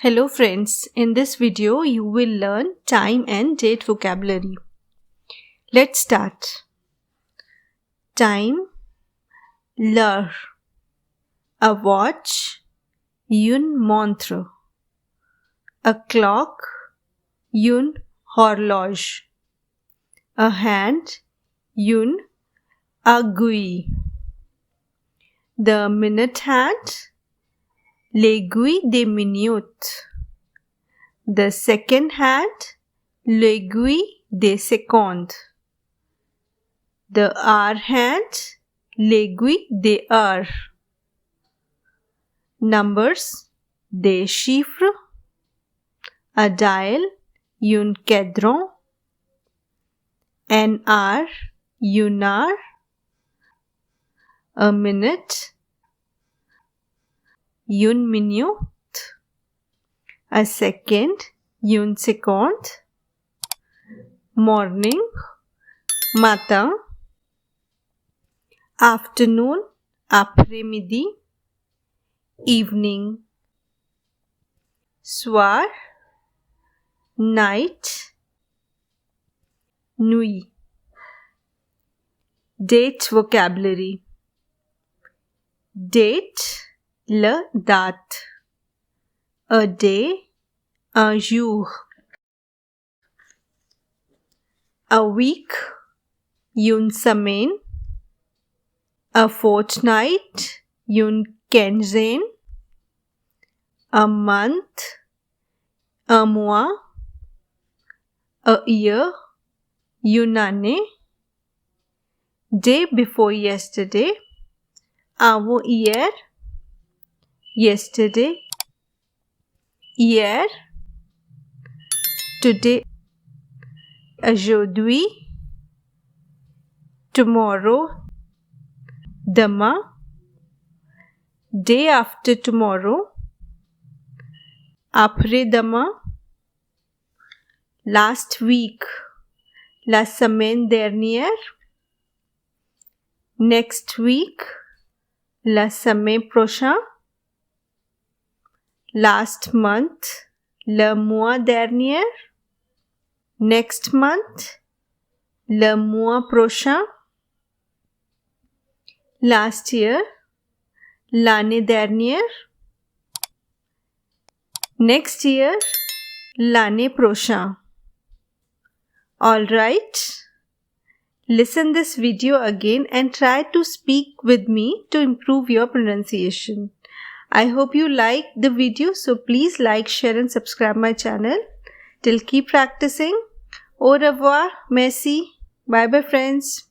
Hello friends, in this video you will learn time and date vocabulary. Let's start. Time, l'heure. A watch, une montre. A clock, une horloge. A hand, une aiguille. The minute hand, l'aiguille des minutes. The second hand, l'aiguille des secondes. The hour hand, l'aiguille des heures. Numbers, des chiffres. A dial, un cadran. An hour, une heure. A minute, une minute. A second, une seconde. Morning, matin. Afternoon, après-midi. Evening, soir. Night, nuit. Date vocabulary. Date, le date. A day, un jour. A week, une semaine. A fortnight, une quinzaine. A month, un mois. A year, une année. Day before yesterday, avant-hier. Yesterday, hier. Today, aujourd'hui. Tomorrow, demain. Day after tomorrow, après-demain. Last week, la semaine dernière. Next week, la semaine prochaine. Last month, le mois dernier. Next month, le mois prochain. Last year, l'année dernière. Next year, l'année prochaine. Alright. Listen this video again and try to speak with me to improve your pronunciation. I hope you like the video, so please like, share and subscribe my channel. Till keep practicing. Au revoir. Merci. Bye bye friends.